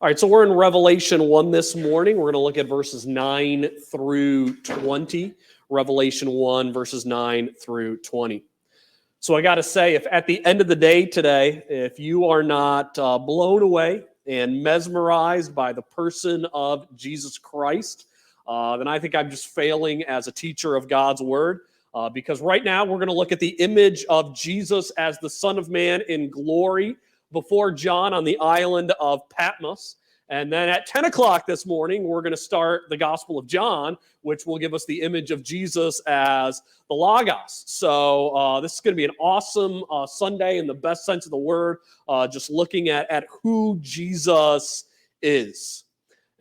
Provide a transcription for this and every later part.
All right, so we're in Revelation 1 this morning. We're going to look at verses 9 through 20. Revelation 1, verses 9 through 20. So I got to say, if at the end of the day today, if you are not blown away and mesmerized by the person of Jesus Christ, then I think I'm just failing as a teacher of God's Word. Because right now we're going to look at the image of Jesus as the Son of Man in glory before John on the island of Patmos. And then at 10 o'clock this morning, we're going to start the Gospel of John, which will give us the image of Jesus as the Logos. So this is going to be an awesome Sunday in the best sense of the word, just looking at who Jesus is.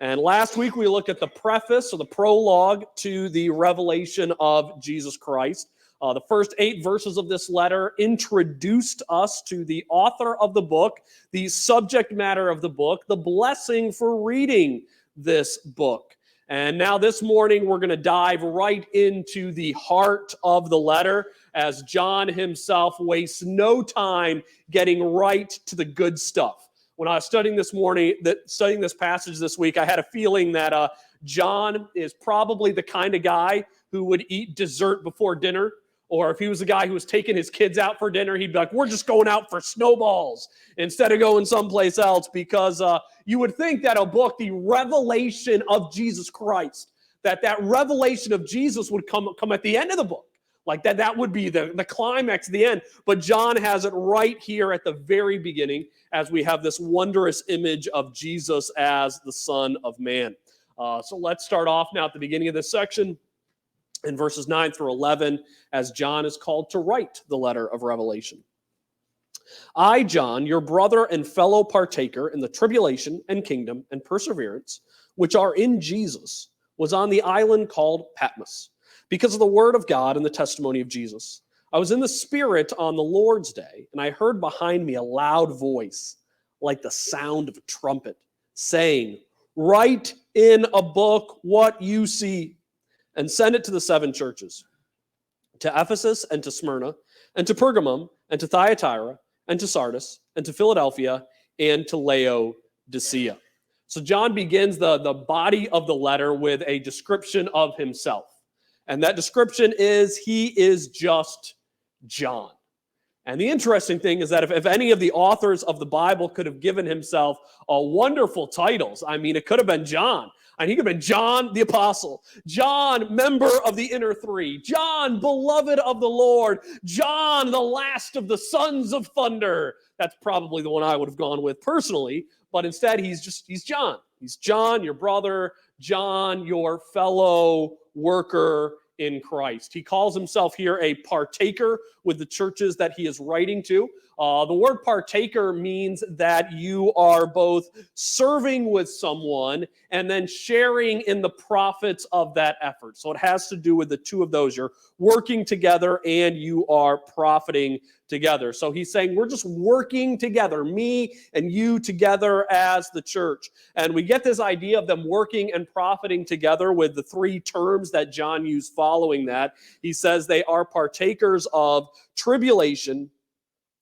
And last week we looked at the preface or the prologue to the revelation of Jesus Christ. The first 8 verses of this letter introduced us to the author of the book, the subject matter of the book, the blessing for reading this book. And now this morning we're going to dive right into the heart of the letter as John himself wastes no time getting right to the good stuff. When I was studying this passage this week, I had a feeling that John is probably the kind of guy who would eat dessert before dinner. Or if he was the guy who was taking his kids out for dinner, he'd be like, we're just going out for snowballs instead of going someplace else, because you would think that a book, the revelation of Jesus Christ, that revelation of Jesus would come at the end of the book. Like that would be the climax, the end. But John has it right here at the very beginning as we have this wondrous image of Jesus as the Son of Man. So let's start off now at the beginning of this section in verses 9 through 11 as John is called to write the letter of Revelation. I, John, your brother and fellow partaker in the tribulation and kingdom and perseverance which are in Jesus, was on the island called Patmos, because of the word of God and the testimony of Jesus. I was in the Spirit on the Lord's day, and I heard behind me a loud voice, like the sound of a trumpet, saying, write in a book what you see, and send it to the 7 churches, to Ephesus and to Smyrna, and to Pergamum, and to Thyatira, and to Sardis, and to Philadelphia, and to Laodicea. So John begins the body of the letter with a description of himself. And that description is, he is just John. And the interesting thing is that if any of the authors of the Bible could have given himself wonderful titles, I mean, it could have been John. And he could have been John the Apostle, John, member of the inner 3, John, beloved of the Lord, John, the last of the sons of thunder. That's probably the one I would have gone with personally. But instead, he's John. He's John, your brother, John, your fellow worker in Christ. He calls himself here a partaker with the churches that he is writing to. The word partaker means that you are both serving with someone and then sharing in the profits of that effort. So it has to do with the two of those. You're working together and you are profiting together. So he's saying we're just working together, me and you together as the church. And we get this idea of them working and profiting together with the 3 terms that John used following that. He says they are partakers of tribulation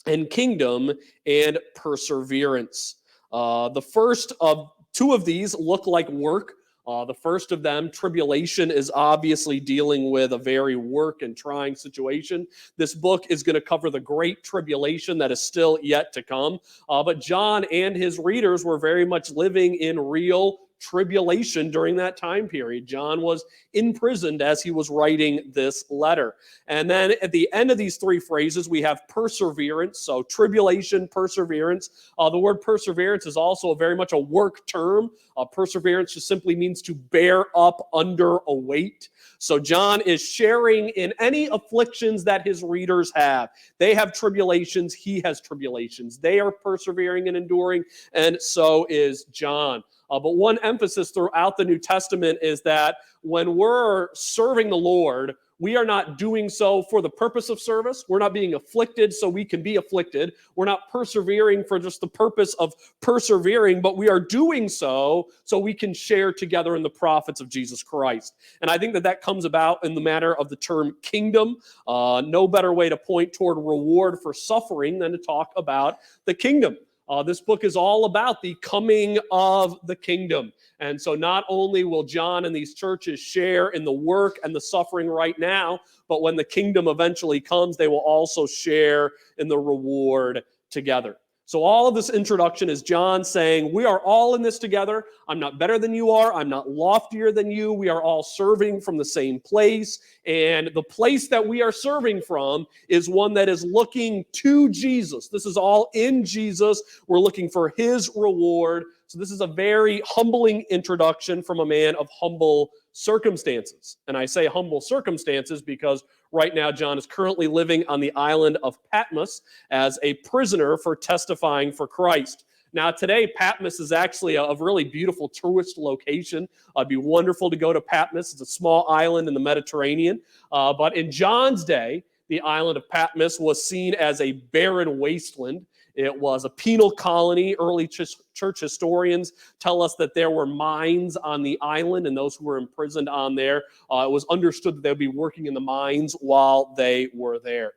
and kingdom and perseverance. The first of 2 of these look like work. The first of them, tribulation, is obviously dealing with a very work and trying situation. This book is going to cover the great tribulation that is still yet to come. But John and his readers were very much living in real tribulation during that time period. John was imprisoned as he was writing this letter. And then at the end of these 3 phrases, we have perseverance. So tribulation, perseverance. The word perseverance is also very much a work term. Perseverance just simply means to bear up under a weight. So John is sharing in any afflictions that his readers have. They have tribulations. He has tribulations. They are persevering and enduring, and so is John. But one emphasis throughout the New Testament is that when we're serving the Lord, we are not doing so for the purpose of service. We're not being afflicted so we can be afflicted. We're not persevering for just the purpose of persevering, but we are doing so we can share together in the profits of Jesus Christ. And I think that comes about in the matter of the term kingdom. No better way to point toward reward for suffering than to talk about the kingdom. This book is all about the coming of the kingdom. And so not only will John and these churches share in the work and the suffering right now, but when the kingdom eventually comes, they will also share in the reward together. So all of this introduction is John saying, we are all in this together. I'm not better than you are. I'm not loftier than you. We are all serving from the same place. And the place that we are serving from is one that is looking to Jesus. This is all in Jesus. We're looking for his reward. So this is a very humbling introduction from a man of humble circumstances. And I say humble circumstances because right now John is currently living on the island of Patmos as a prisoner for testifying for Christ. Now today, Patmos is actually a really beautiful tourist location. It'd be wonderful to go to Patmos. It's a small island in the Mediterranean. But in John's day, the island of Patmos was seen as a barren wasteland. It was a penal colony. Early church historians tell us that there were mines on the island, and those who were imprisoned on there, it was understood that they would be working in the mines while they were there.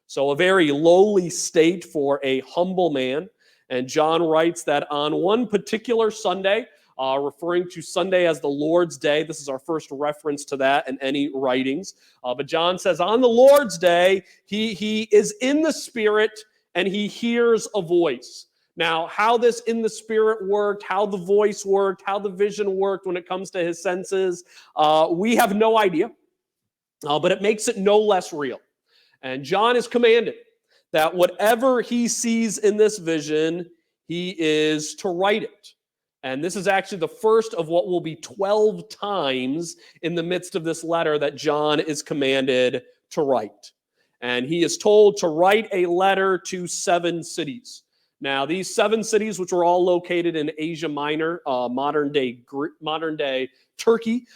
So a very lowly state for a humble man. And John writes that on one particular Sunday, referring to Sunday as the Lord's Day, this is our first reference to that in any writings. But John says on the Lord's Day, he is in the Spirit, and he hears a voice. Now, how this in the Spirit worked, how the voice worked, how the vision worked when it comes to his senses, we have no idea, but it makes it no less real. And John is commanded that whatever he sees in this vision, he is to write it. And this is actually the first of what will be 12 times in the midst of this letter that John is commanded to write. And he is told to write a letter to 7 cities. Now, these 7 cities, which were all located in Asia Minor, modern day Turkey,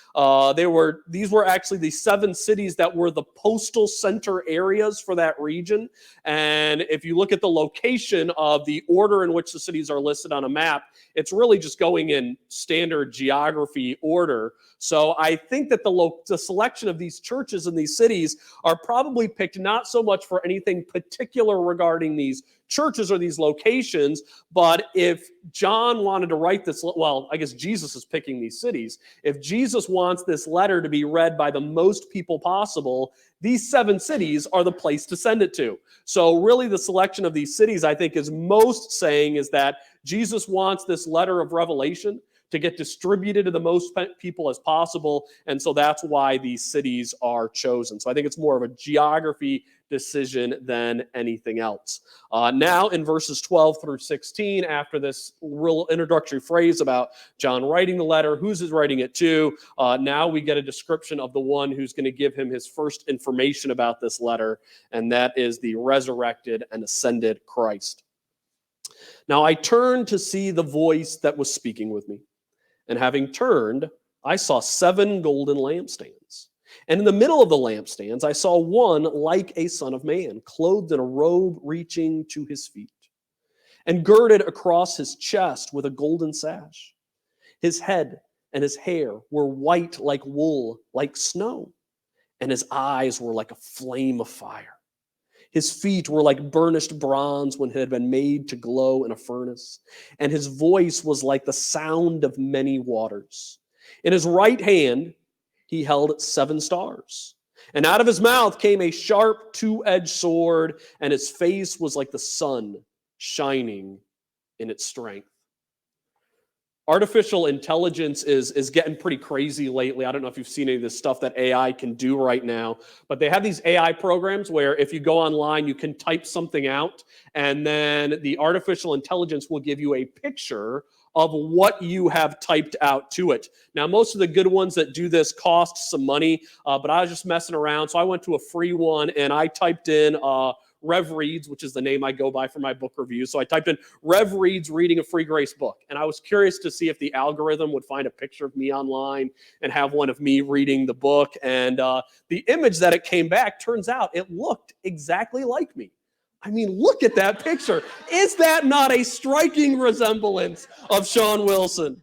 these were actually the 7 cities that were the postal center areas for that region. And if you look at the location of the order in which the cities are listed on a map, it's really just going in standard geography order. So I think that the selection of these churches in these cities are probably picked not so much for anything particular regarding these churches or these locations, but if John wanted to write this, well, I guess Jesus is picking these cities. If Jesus wants this letter to be read by the most people possible, these 7 cities are the place to send it to. So really the selection of these cities, I think, is most saying is that Jesus wants this letter of Revelation to get distributed to the most people as possible. And so that's why these cities are chosen. So I think it's more of a geography decision than anything else. Now in verses 12 through 16, after this real introductory phrase about John writing the letter, who's he writing it to, now we get a description of the one who's going to give him his first information about this letter, and that is the resurrected and ascended Christ. Now I turned to see the voice that was speaking with me. And having turned, I saw 7 golden lampstands. And in the middle of the lampstands, I saw one like a son of man, clothed in a robe reaching to his feet, and girded across his chest with a golden sash. His head and his hair were white like wool, like snow, and his eyes were like a flame of fire. His feet were like burnished bronze when it had been made to glow in a furnace, and his voice was like the sound of many waters. In his right hand, he held 7 stars, and out of his mouth came a sharp 2-edged sword, and his face was like the sun shining in its strength. Artificial intelligence is getting pretty crazy lately. I don't know if you've seen any of this stuff that AI can do right now, but they have these AI programs where if you go online, you can type something out, and then the artificial intelligence will give you a picture of what you have typed out to it. Now, most of the good ones that do this cost some money, but I was just messing around, so I went to a free one, and I typed in Rev Reads, which is the name I go by for my book reviews. So I typed in Rev Reads reading a free grace book. And I was curious to see if the algorithm would find a picture of me online and have one of me reading the book. And the image that it came back, turns out it looked exactly like me. I mean, look at that picture. Is that not a striking resemblance of Sean Wilson?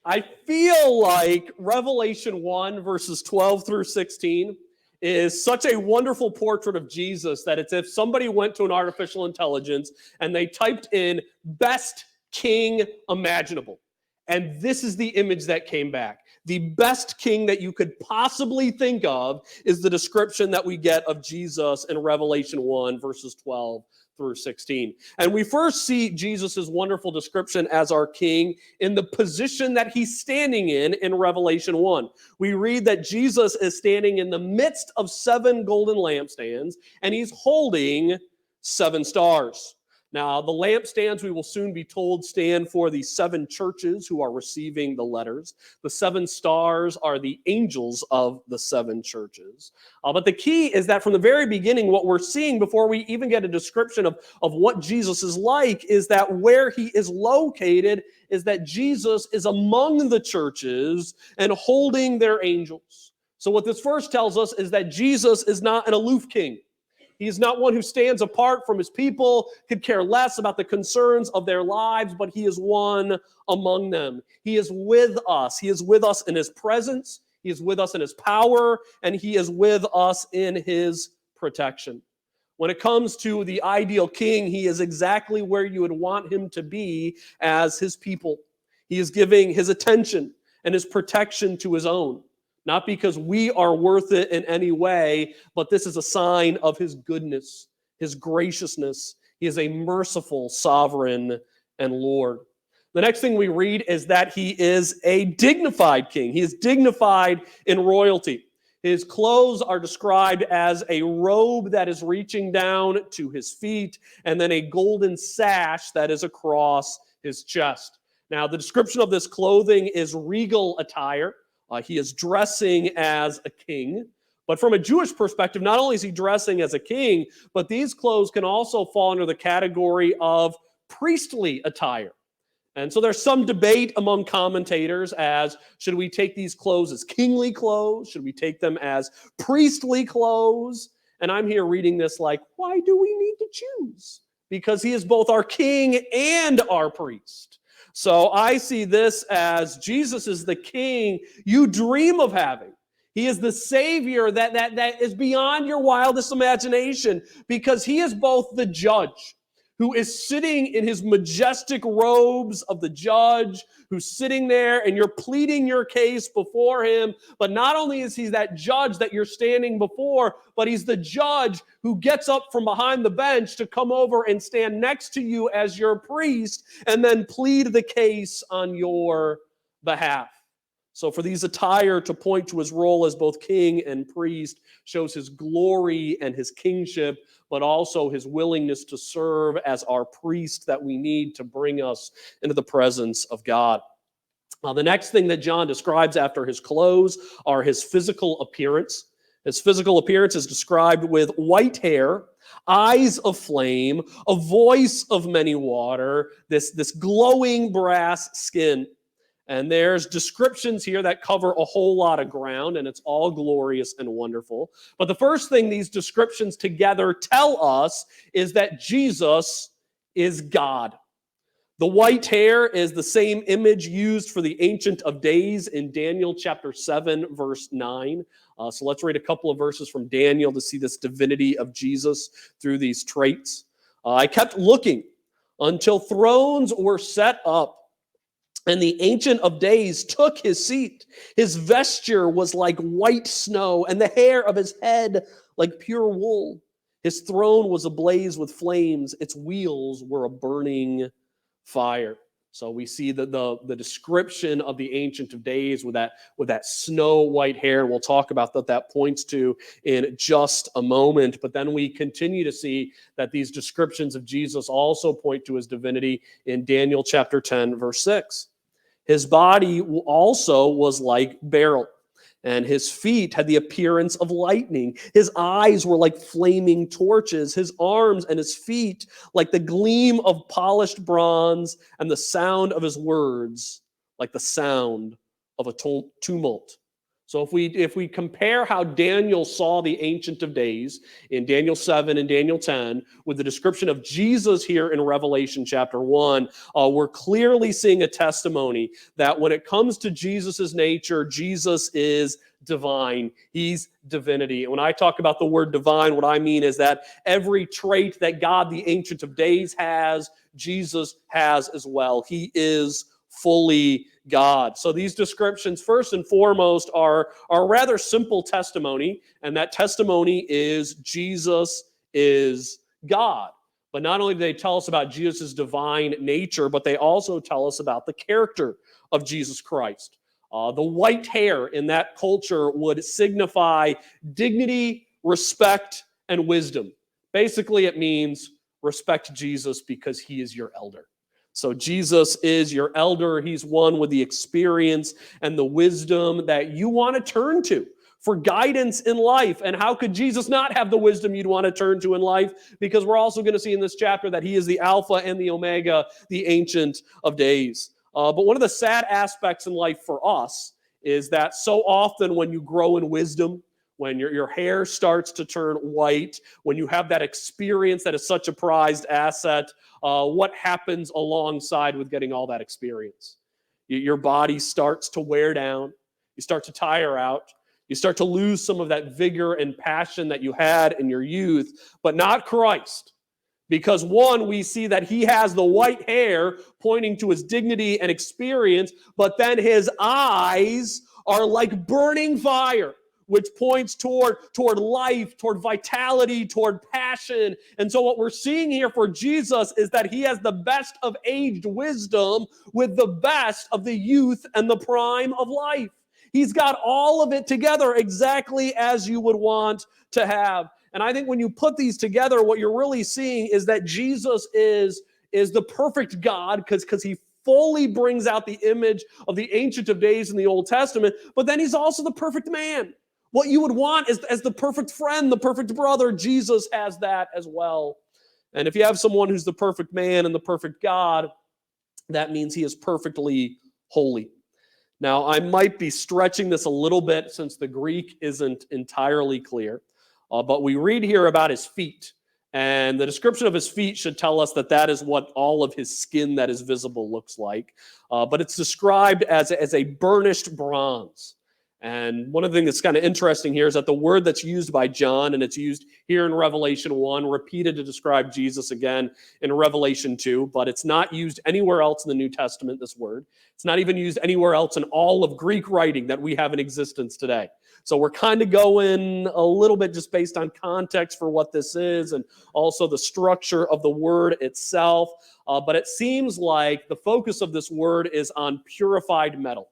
I feel like Revelation 1, verses 12 through 16, is such a wonderful portrait of Jesus that it's if somebody went to an artificial intelligence and they typed in best king imaginable. And this is the image that came back. The best king that you could possibly think of is the description that we get of Jesus in Revelation 1, verses 12 through 16. And we first see Jesus' wonderful description as our king in the position that he's standing in Revelation 1. We read that Jesus is standing in the midst of 7 golden lampstands, and he's holding 7 stars. Now, the lampstands, we will soon be told, stand for the 7 churches who are receiving the letters. The 7 stars are the angels of the 7 churches. But the key is that from the very beginning, what we're seeing before we even get a description of what Jesus is like is that where he is located is that Jesus is among the churches and holding their angels. So what this verse tells us is that Jesus is not an aloof king. He is not one who stands apart from his people, could care less about the concerns of their lives, but he is one among them. He is with us. He is with us in his presence. He is with us in his power, and he is with us in his protection. When it comes to the ideal king, he is exactly where you would want him to be as his people. He is giving his attention and his protection to his own. Not because we are worth it in any way, but this is a sign of his goodness, his graciousness. He is a merciful sovereign and Lord. The next thing we read is that he is a dignified king. He is dignified in royalty. His clothes are described as a robe that is reaching down to his feet, and then a golden sash that is across his chest. Now, the description of this clothing is regal attire. He is dressing as a king. But from a Jewish perspective, not only is he dressing as a king, but these clothes can also fall under the category of priestly attire. And so there's some debate among commentators as should we take these clothes as kingly clothes? Should we take them as priestly clothes? And I'm here reading this like, why do we need to choose? Because he is both our king and our priest. So I see this as Jesus is the king you dream of having. He is the Savior that is beyond your wildest imagination because he is both the judge who is sitting in his majestic robes of the judge, who's sitting there and you're pleading your case before him. But not only is he that judge that you're standing before, but he's the judge who gets up from behind the bench to come over and stand next to you as your priest and then plead the case on your behalf. So for these attire to point to his role as both king and priest shows his glory and his kingship, but also his willingness to serve as our priest that we need to bring us into the presence of God. The next thing that John describes after his clothes are his physical appearance. His physical appearance is described with white hair, eyes of flame, a voice of many water, this glowing brass skin. And there's descriptions here that cover a whole lot of ground, and it's all glorious and wonderful. But the first thing these descriptions together tell us is that Jesus is God. The white hair is the same image used for the Ancient of Days in Daniel chapter 7, verse 9. So let's read a couple of verses from Daniel to see this divinity of Jesus through these traits. I kept looking until thrones were set up, and the Ancient of Days took his seat. His vesture was like white snow, and the hair of his head like pure wool. His throne was ablaze with flames. Its wheels were a burning fire. So we see the description of the Ancient of Days with that snow white hair. And we'll talk about what that points to in just a moment. But then we continue to see that these descriptions of Jesus also point to his divinity in Daniel chapter 10, verse 6. His body also was like beryl, and his feet had the appearance of lightning. His eyes were like flaming torches, his arms and his feet like the gleam of polished bronze, and the sound of his words like the sound of a tumult. So if we compare how Daniel saw the Ancient of Days in Daniel 7 and Daniel 10 with the description of Jesus here in Revelation chapter 1, we're clearly seeing a testimony that when it comes to Jesus' nature, Jesus is divine. He's divinity. And when I talk about the word divine, what I mean is that every trait that God, the Ancient of Days, has, Jesus has as well. He is fully God. So these descriptions, first and foremost, are rather simple testimony, and that testimony is Jesus is God. But not only do they tell us about Jesus' divine nature, but they also tell us about the character of Jesus Christ. The white hair in that culture would signify dignity, respect, and wisdom. Basically, it means respect Jesus because he is your elder. So Jesus is your elder. He's one with the experience and the wisdom that you want to turn to for guidance in life. And how could Jesus not have the wisdom you'd want to turn to in life? Because we're also going to see in this chapter that he is the Alpha and the Omega, the Ancient of Days. But one of the sad aspects in life for us is that so often when you grow in wisdom, when your hair starts to turn white, when you have that experience that is such a prized asset, what happens alongside with getting all that experience? Your body starts to wear down. You start to tire out. You start to lose some of that vigor and passion that you had in your youth, but not Christ. Because one, we see that he has the white hair pointing to his dignity and experience, but then his eyes are like burning fire, which points toward life, toward vitality, toward passion. And so what we're seeing here for Jesus is that he has the best of aged wisdom with the best of the youth and the prime of life. He's got all of it together exactly as you would want to have. And I think when you put these together, what you're really seeing is that Jesus is the perfect God because he fully brings out the image of the Ancient of Days in the Old Testament, but then he's also the perfect man. What you would want is as the perfect friend, the perfect brother, Jesus has that as well. And if you have someone who's the perfect man and the perfect God, that means he is perfectly holy. Now, I might be stretching this a little bit since the Greek isn't entirely clear, but we read here about his feet. And the description of his feet should tell us that that is what all of his skin that is visible looks like. But it's described as a burnished bronze. And one of the things that's kind of interesting here is that the word that's used by John, and it's used here in Revelation 1, repeated to describe Jesus again in Revelation 2, but it's not used anywhere else in the New Testament, this word. It's not even used anywhere else in all of Greek writing that we have in existence today. So we're kind of going a little bit just based on context for what this is and also the structure of the word itself. But it seems like the focus of this word is on purified metal.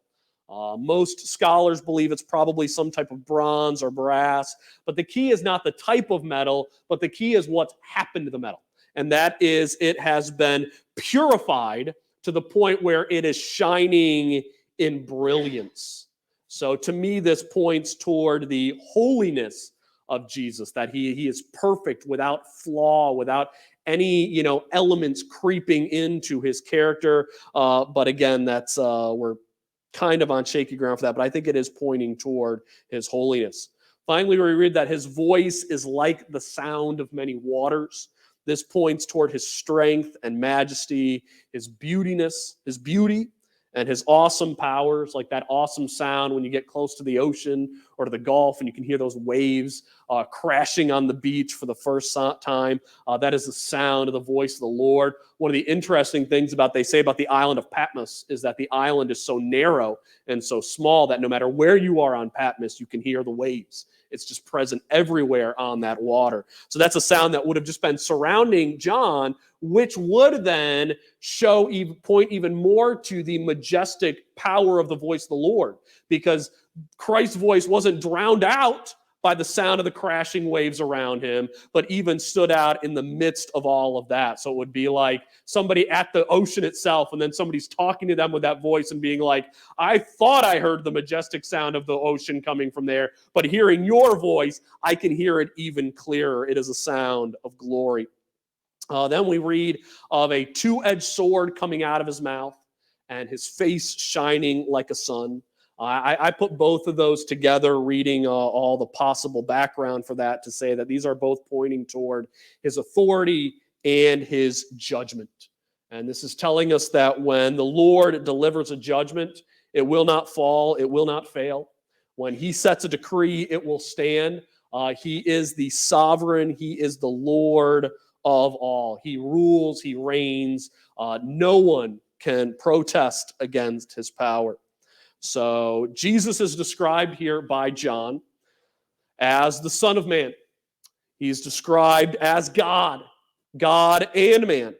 Most scholars believe it's probably some type of bronze or brass, but the key is not the type of metal, but the key is what's happened to the metal. And that is it has been purified to the point where it is shining in brilliance. So to me, this points toward the holiness of Jesus, that he is perfect without flaw, without any elements creeping into his character. But again, that's we're kind of on shaky ground for that, but I think it is pointing toward his holiness. Finally, we read that his voice is like the sound of many waters. This points toward his strength and majesty, his beauty, and his awesome powers, like that awesome sound when you get close to the ocean or to the Gulf and you can hear those waves crashing on the beach for the first time. That is the sound of the voice of the Lord. One of the interesting things they say about the island of Patmos is that the island is so narrow and so small that no matter where you are on Patmos, you can hear the waves. It's just present everywhere on that water. So that's a sound that would have just been surrounding John, which would then point even more to the majestic power of the voice of the Lord, because Christ's voice wasn't drowned out by the sound of the crashing waves around him, but even stood out in the midst of all of that. So it would be like somebody at the ocean itself, and then somebody's talking to them with that voice and being like, I thought I heard the majestic sound of the ocean coming from there, but hearing your voice, I can hear it even clearer. It is a sound of glory. Then we read of a two-edged sword coming out of his mouth and his face shining like a sun. I put both of those together, reading all the possible background for that, to say that these are both pointing toward his authority and his judgment. And this is telling us that when the Lord delivers a judgment, it will not fall, it will not fail. When he sets a decree, it will stand. He is the sovereign, he is the Lord of all. He rules, he reigns. No one can protest against his power. So Jesus is described here by John as the Son of Man. He's described as God and man.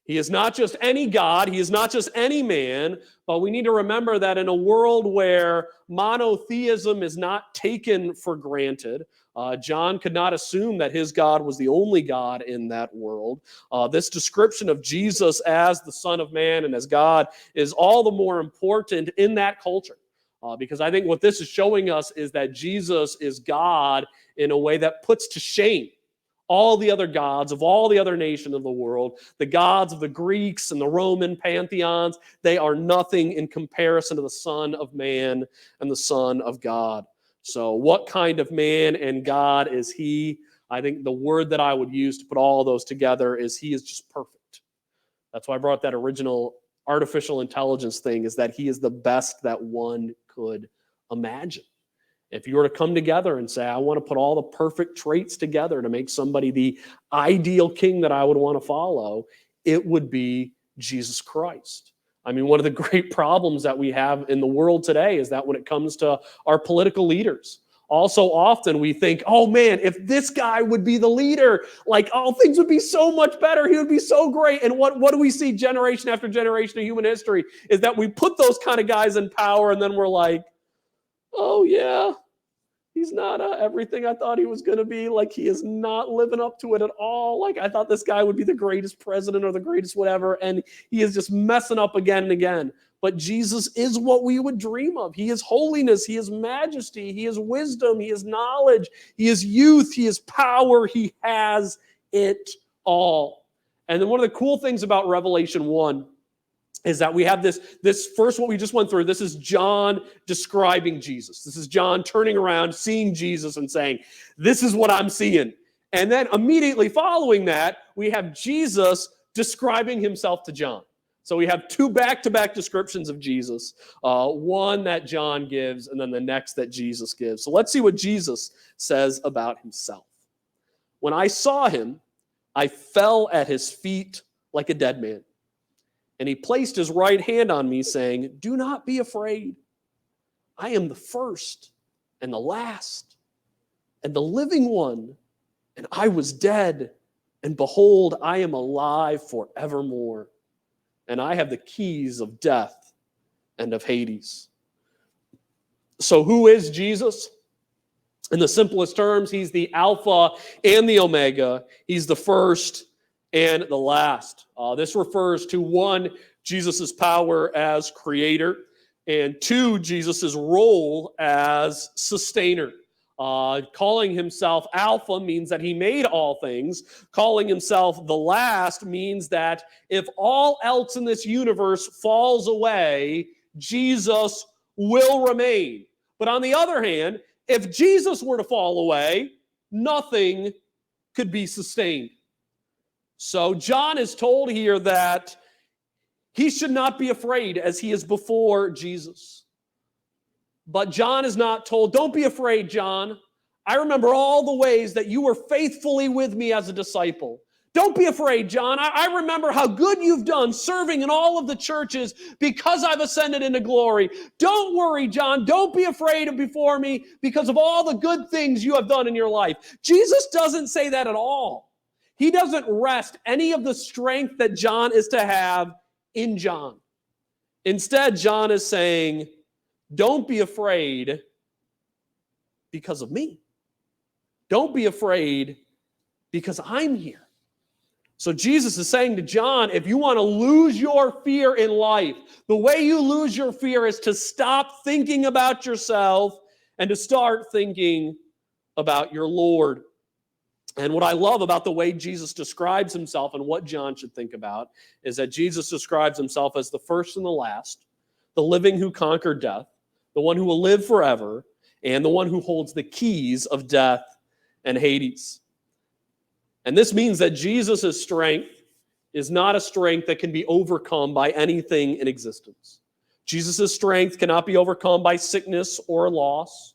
He is not just any God, he is not just any man, but we need to remember that in a world where monotheism is not taken for granted, John could not assume that his God was the only God in that world. This description of Jesus as the Son of Man and as God is all the more important in that culture, because I think what this is showing us is that Jesus is God in a way that puts to shame all the other gods of all the other nations of the world. The gods of the Greeks and the Roman pantheons, they are nothing in comparison to the Son of Man and the Son of God. So what kind of man and God is he? I think the word that I would use to put all those together is he is just perfect. That's why I brought that original artificial intelligence thing, is that he is the best that one could imagine. If you were to come together and say, I want to put all the perfect traits together to make somebody the ideal king that I would want to follow, it would be Jesus Christ. I mean, one of the great problems that we have in the world today is that when it comes to our political leaders, also often we think, oh man, if this guy would be the leader, like, oh, things would be so much better. He would be so great. And what do we see generation after generation of human history is that we put those kind of guys in power and then we're like, oh yeah, he's not everything I thought he was going to be. Like, he is not living up to it at all. Like, I thought this guy would be the greatest president or the greatest whatever, and he is just messing up again and again. But Jesus is what we would dream of. He is holiness. He is majesty. He is wisdom. He is knowledge. He is youth. He is power. He has it all. And then one of the cool things about Revelation 1 is that we have this first, what we just went through. This is John describing Jesus. This is John turning around, seeing Jesus and saying, this is what I'm seeing. And then immediately following that, we have Jesus describing himself to John. So we have two back-to-back descriptions of Jesus, one that John gives and then the next that Jesus gives. So let's see what Jesus says about himself. When I saw him, I fell at his feet like a dead man. And he placed his right hand on me, saying, do not be afraid. I am the first and the last and the living one. And I was dead, and behold, I am alive forevermore. And I have the keys of death and of Hades. So who is Jesus? In the simplest terms, he's the Alpha and the Omega. He's the first and the last. This refers to, one, Jesus' power as creator, and two, Jesus' role as sustainer. Calling himself Alpha means that he made all things. Calling himself the last means that if all else in this universe falls away, Jesus will remain. But on the other hand, if Jesus were to fall away, nothing could be sustained. So John is told here that he should not be afraid as he is before Jesus. But John is not told, don't be afraid, John. I remember all the ways that you were faithfully with me as a disciple. Don't be afraid, John. I remember how good you've done serving in all of the churches because I've ascended into glory. Don't worry, John. Don't be afraid of before me because of all the good things you have done in your life. Jesus doesn't say that at all. He doesn't rest any of the strength that John is to have in John. Instead, John is saying, don't be afraid because of me. Don't be afraid because I'm here. So Jesus is saying to John, if you want to lose your fear in life, the way you lose your fear is to stop thinking about yourself and to start thinking about your Lord. And what I love about the way Jesus describes himself and what John should think about is that Jesus describes himself as the first and the last, the living who conquered death, the one who will live forever, and the one who holds the keys of death and Hades. And this means that Jesus' strength is not a strength that can be overcome by anything in existence. Jesus' strength cannot be overcome by sickness or loss.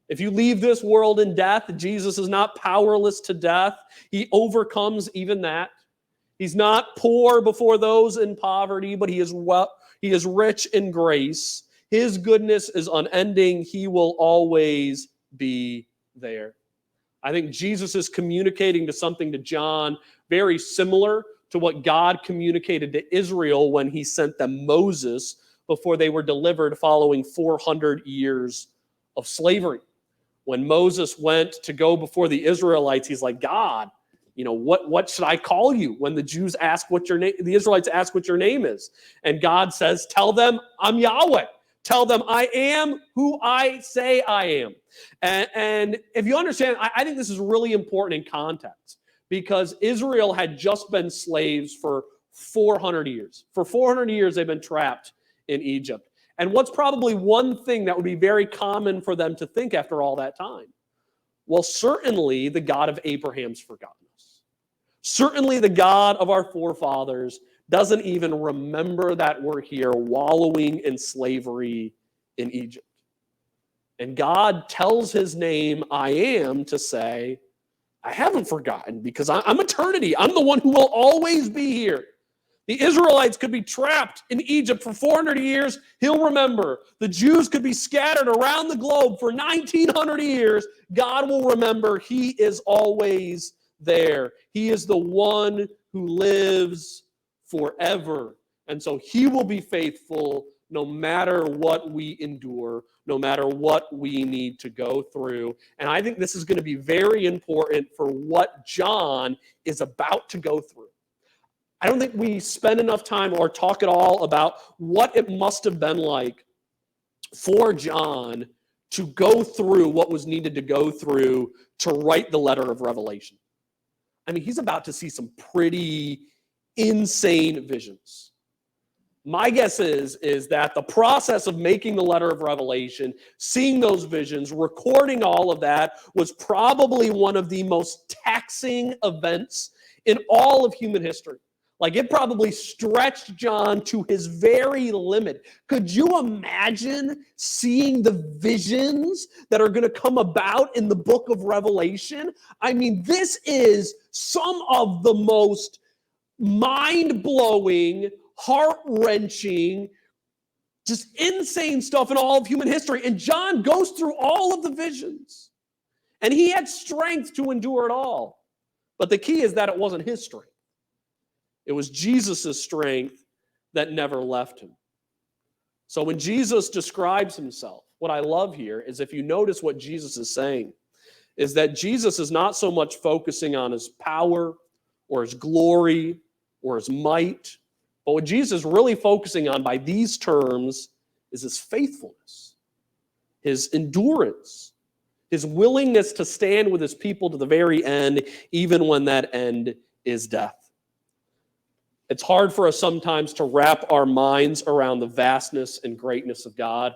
If you leave this world in death, Jesus is not powerless to death. He overcomes even that. He's not poor before those in poverty, but he is rich in grace. His goodness is unending. He will always be there. I think Jesus is communicating something to John very similar to what God communicated to Israel when he sent them Moses before they were delivered following 400 years of slavery. When Moses went to go before the Israelites, he's like, God, what should I call you? When the Jews ask what your name, the Israelites ask what your name is. And God says, tell them I'm Yahweh. Tell them I am who I say I am. And if you understand, I think this is really important in context because Israel had just been slaves for 400 years. For 400 years, they've been trapped in Egypt. And what's probably one thing that would be very common for them to think after all that time? Well, certainly the God of Abraham's forgotten us. Certainly the God of our forefathers doesn't even remember that we're here wallowing in slavery in Egypt. And God tells his name, I am, to say, I haven't forgotten because I'm eternity. I'm the one who will always be here. The Israelites could be trapped in Egypt for 400 years. He'll remember. The Jews could be scattered around the globe for 1,900 years. God will remember. He is always there. He is the one who lives forever. And so he will be faithful no matter what we endure, no matter what we need to go through. And I think this is going to be very important for what John is about to go through. I don't think we spend enough time or talk at all about what it must have been like for John to go through what was needed to go through to write the letter of Revelation. I mean, he's about to see some pretty insane visions. My guess is that the process of making the letter of Revelation, seeing those visions, recording all of that was probably one of the most taxing events in all of human history. Like it probably stretched John to his very limit. Could you imagine seeing the visions that are going to come about in the book of Revelation? I mean, this is some of the most mind-blowing, heart-wrenching, just insane stuff in all of human history. And John goes through all of the visions. And he had strength to endure it all. But the key is that it wasn't his strength. It was Jesus' strength that never left him. So when Jesus describes himself, what I love here is if you notice what Jesus is saying, is that Jesus is not so much focusing on his power or his glory or his might, but what Jesus is really focusing on by these terms is his faithfulness, his endurance, his willingness to stand with his people to the very end, even when that end is death. It's hard for us sometimes to wrap our minds around the vastness and greatness of God.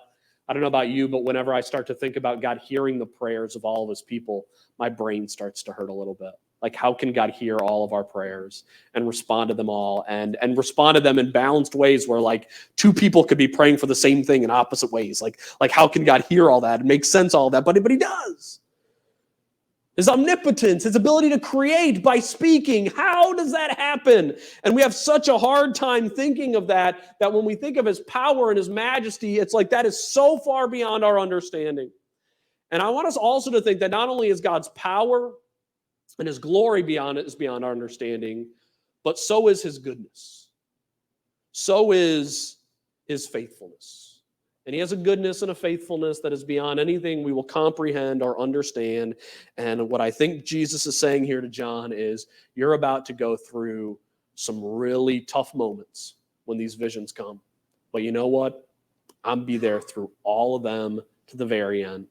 I don't know about you, but whenever I start to think about God hearing the prayers of all of his people, my brain starts to hurt a little bit. Like, how can God hear all of our prayers and respond to them all and respond to them in balanced ways where like two people could be praying for the same thing in opposite ways? Like how can God hear all that and make sense of all that? But he does. His omnipotence, his ability to create by speaking. How does that happen? And we have such a hard time thinking of that when we think of his power and his majesty, it's like that is so far beyond our understanding. And I want us also to think that not only is God's power and his glory beyond our understanding, but so is his goodness. So is his faithfulness. And he has a goodness and a faithfulness that is beyond anything we will comprehend or understand. And what I think Jesus is saying here to John is, you're about to go through some really tough moments when these visions come. But you know what? I'll be there through all of them to the very end.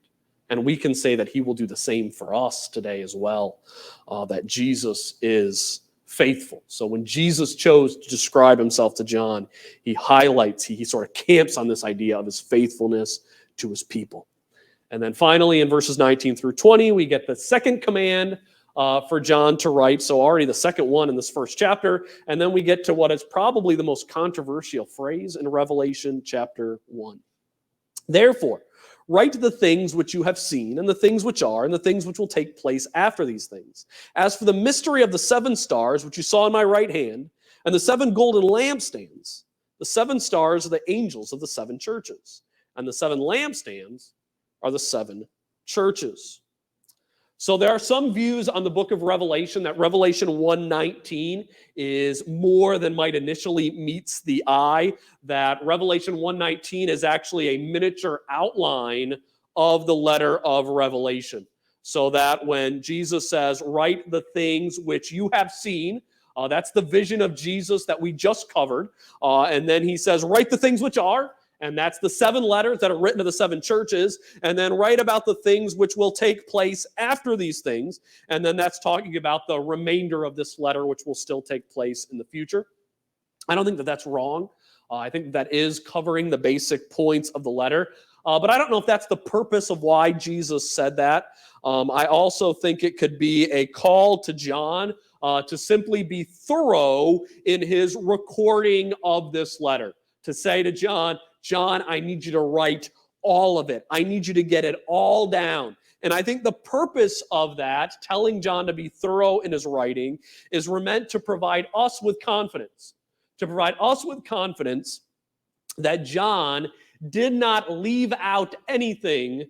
And we can say that he will do the same for us today as well, that Jesus is faithful. So when Jesus chose to describe himself to John, he highlights, he sort of camps on this idea of his faithfulness to his people. And then finally, in verses 19 through 20, we get the second command for John to write. So already the second one in this first chapter. And then we get to what is probably the most controversial phrase in Revelation chapter 1. Therefore, write the things which you have seen, and the things which are, and the things which will take place after these things. As for the mystery of the 7 stars, which you saw in my right hand, and the 7 golden lampstands, the 7 stars are the angels of the 7 churches, and the 7 lampstands are the 7 churches. So there are some views on the book of Revelation that Revelation 1:19 is more than might initially meets the eye, that Revelation 1:19 is actually a miniature outline of the letter of Revelation. So that when Jesus says, write the things which you have seen, that's the vision of Jesus that we just covered. And then he says, write the things which are, and that's the 7 letters that are written to the 7 churches. And then write about the things which will take place after these things. And then that's talking about the remainder of this letter, which will still take place in the future. I don't think that that's wrong. I think that is covering the basic points of the letter. But I don't know if that's the purpose of why Jesus said that. I also think it could be a call to John to simply be thorough in his recording of this letter. To say to John, John, I need you to write all of it. I need you to get it all down. And I think the purpose of that, telling John to be thorough in his writing, is we're meant to provide us with confidence. To provide us with confidence that John did not leave out anything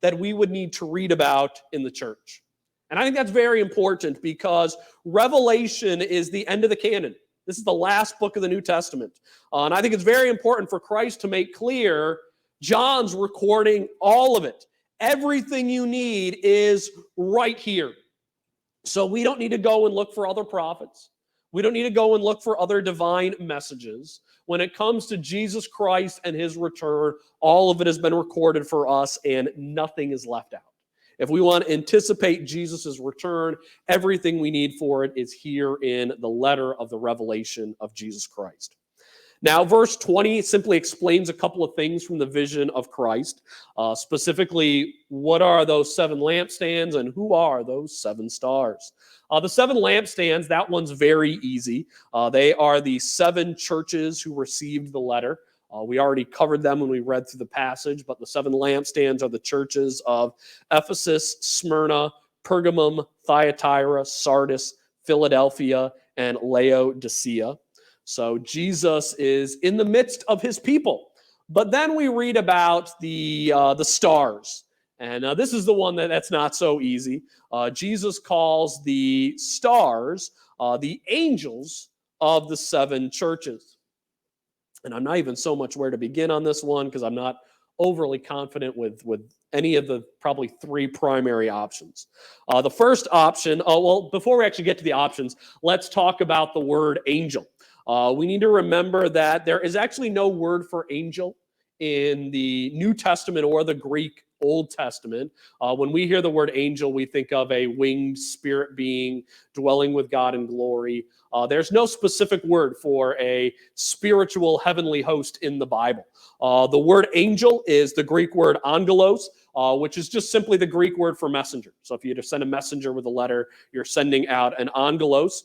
that we would need to read about in the church. And I think that's very important because Revelation is the end of the canon. This is the last book of the New Testament. And I think it's very important for Christ to make clear John's recording all of it. Everything you need is right here. So we don't need to go and look for other prophets. We don't need to go and look for other divine messages. When it comes to Jesus Christ and his return, all of it has been recorded for us and nothing is left out. If we want to anticipate Jesus' return, everything we need for it is here in the letter of the revelation of Jesus Christ. Now, verse 20 simply explains a couple of things from the vision of Christ. Specifically, what are those 7 lampstands and who are those 7 stars? The 7 lampstands, that one's very easy. They are the 7 churches who received the letter. We already covered them when we read through the passage, but the 7 lampstands are the churches of Ephesus, Smyrna, Pergamum, Thyatira, Sardis, Philadelphia, and Laodicea. So Jesus is in the midst of his people. But then we read about the stars. And this is the one that's not so easy. Jesus calls the stars the angels of the 7 churches. And I'm not even so much where to begin on this one because I'm not overly confident with any of the probably 3 primary options. The first option, before we actually get to the options, let's talk about the word angel. We need to remember that there is actually no word for angel in the New Testament or the Greek Old Testament. When we hear the word angel, we think of a winged spirit being dwelling with God in glory. There's no specific word for a spiritual heavenly host in the Bible. The word angel is the Greek word angelos, which is just simply the Greek word for messenger. So if you had to send a messenger with a letter, you're sending out an angelos.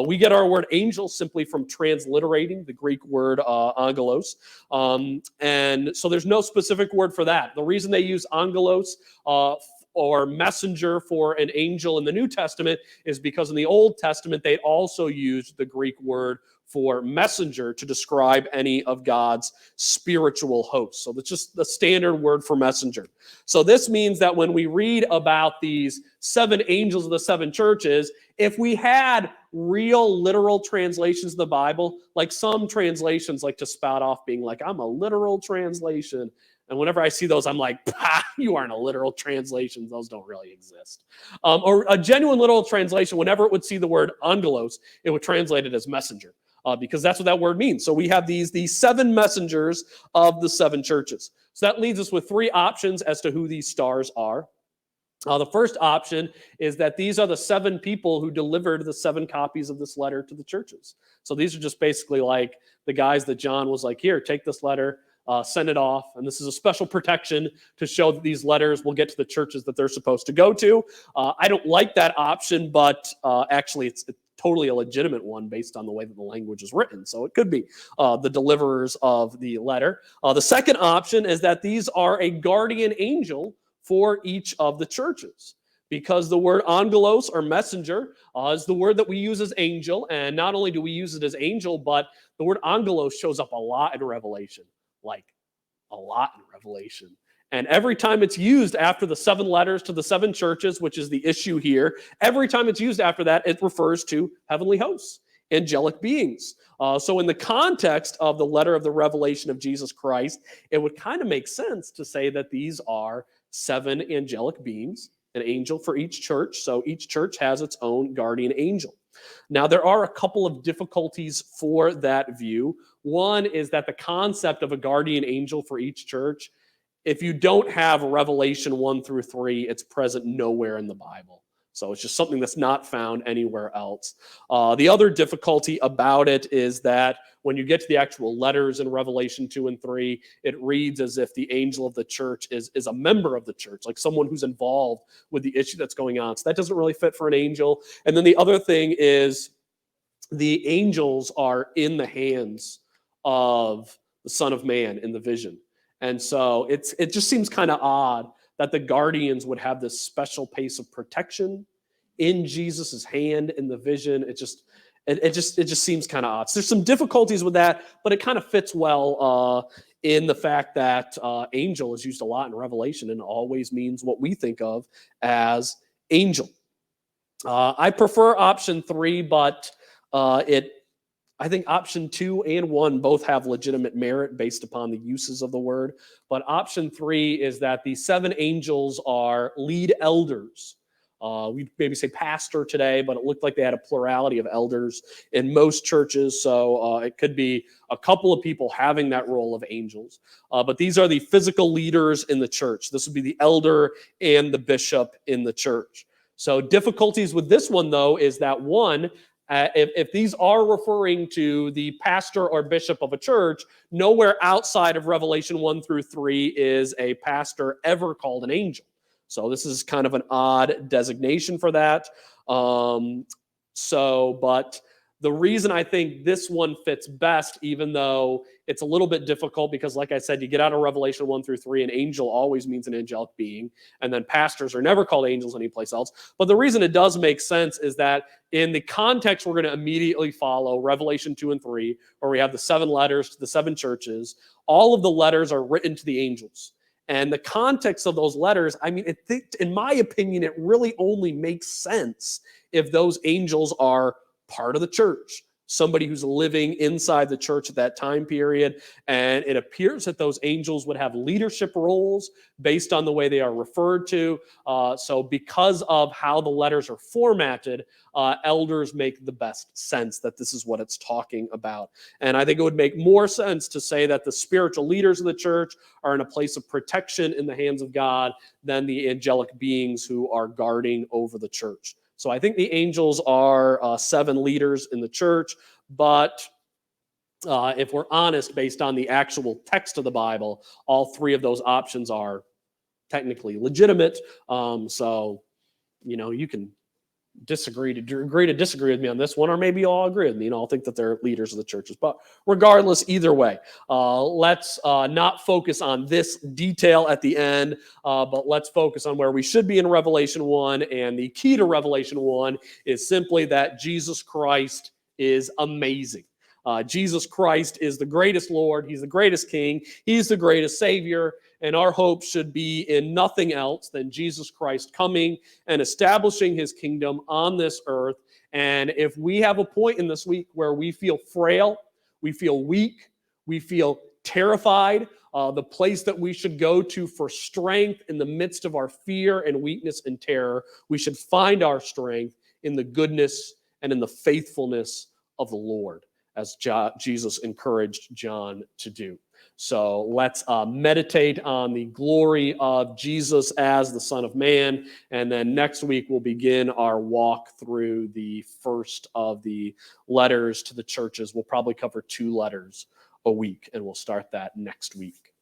We get our word angel simply from transliterating the Greek word angelos. And so there's no specific word for that. The reason they use angelos or messenger for an angel in the New Testament is because in the Old Testament, they also used the Greek word for messenger to describe any of God's spiritual hosts. So that's just the standard word for messenger. So this means that when we read about these 7 angels of the 7 churches, if we had real literal translations of the Bible, like some translations like to spout off being like, I'm a literal translation. And whenever I see those, I'm like, you aren't a literal translation. Those don't really exist. Or a genuine literal translation, whenever it would see the word angelos, it would translate it as messenger. Because that's what that word means. So we have these 7 messengers of the 7 churches. So that leaves us with 3 options as to who these stars are. The first option is that these are the 7 people who delivered the 7 copies of this letter to the churches. So these are just basically like the guys that John was like, here, take this letter. send it off. And this is a special protection to show that these letters will get to the churches that they're supposed to go to. I don't like that option, but actually it's totally a legitimate one based on the way that the language is written. So it could be the deliverers of the letter. The second option is that these are a guardian angel for each of the churches, because the word angelos, or messenger, is the word that we use as angel. And not only do we use it as angel, but the word angelos shows up a lot in Revelation, like a lot in Revelation. And every time it's used after the 7 letters to the 7 churches, which is the issue here, every time it's used after that, it refers to heavenly hosts, angelic beings. So in the context of the letter of the revelation of Jesus Christ, it would kind of make sense to say that these are 7 angelic beings, an angel for each church. So each church has its own guardian angel. Now, there are a couple of difficulties for that view. One is that the concept of a guardian angel for each church, if you don't have Revelation 1 through 3, it's present nowhere in the Bible. So it's just something that's not found anywhere else. The other difficulty about it is that when you get to the actual letters in Revelation 2 and 3, it reads as if the angel of the church is a member of the church, like someone who's involved with the issue that's going on. So that doesn't really fit for an angel. And then the other thing is the angels are in the hands of the Son of Man in the vision. And so it just seems kind of odd that the guardians would have this special place of protection in Jesus's hand in the vision. It just seems kind of odd. So there's some difficulties with that, but it kind of fits well in the fact that angel is used a lot in Revelation and always means what we think of as angel. I prefer option 3, but I think option 2 and 1 both have legitimate merit based upon the uses of the word. But option 3 is that the 7 angels are lead elders. We'd maybe say pastor today, but it looked like they had a plurality of elders in most churches. So it could be a couple of people having that role of angels. But these are the physical leaders in the church. This would be the elder and the bishop in the church. So difficulties with this one, though, is that one, if these are referring to the pastor or bishop of a church, nowhere outside of Revelation 1 through 3 is a pastor ever called an angel. So this is kind of an odd designation for that. But the reason I think this one fits best, even though it's a little bit difficult, because like I said, you get out of Revelation 1 through 3, an angel always means an angelic being, and then pastors are never called angels anyplace else. But the reason it does make sense is that in the context we're going to immediately follow, Revelation 2 and 3, where we have the 7 letters to the 7 churches, all of the letters are written to the angels. And the context of those letters, I mean, in my opinion, it really only makes sense if those angels are part of the church, somebody who's living inside the church at that time period. And it appears that those angels would have leadership roles based on the way they are referred to. So because of how the letters are formatted, elders make the best sense that this is what it's talking about. And I think it would make more sense to say that the spiritual leaders of the church are in a place of protection in the hands of God than the angelic beings who are guarding over the church. So I think the angels are 7 leaders in the church, but if we're honest, based on the actual text of the Bible, all 3 of those options are technically legitimate. So, you can agree to disagree with me on this one, or maybe you'll all agree with me and I'll think that they're leaders of the churches. But regardless, either way, let's not focus on this detail at the end, but let's focus on where we should be in Revelation 1. And the key to Revelation 1 is simply that Jesus Christ is amazing. Jesus Christ is the greatest Lord. He's the greatest King. He's the greatest Savior. And our hope should be in nothing else than Jesus Christ coming and establishing his kingdom on this earth. And if we have a point in this week where we feel frail, we feel weak, we feel terrified, the place that we should go to for strength in the midst of our fear and weakness and terror, we should find our strength in the goodness and in the faithfulness of the Lord, as Jesus encouraged John to do. So let's meditate on the glory of Jesus as the Son of Man. And then next week, we'll begin our walk through the first of the letters to the churches. We'll probably cover 2 letters a week, and we'll start that next week.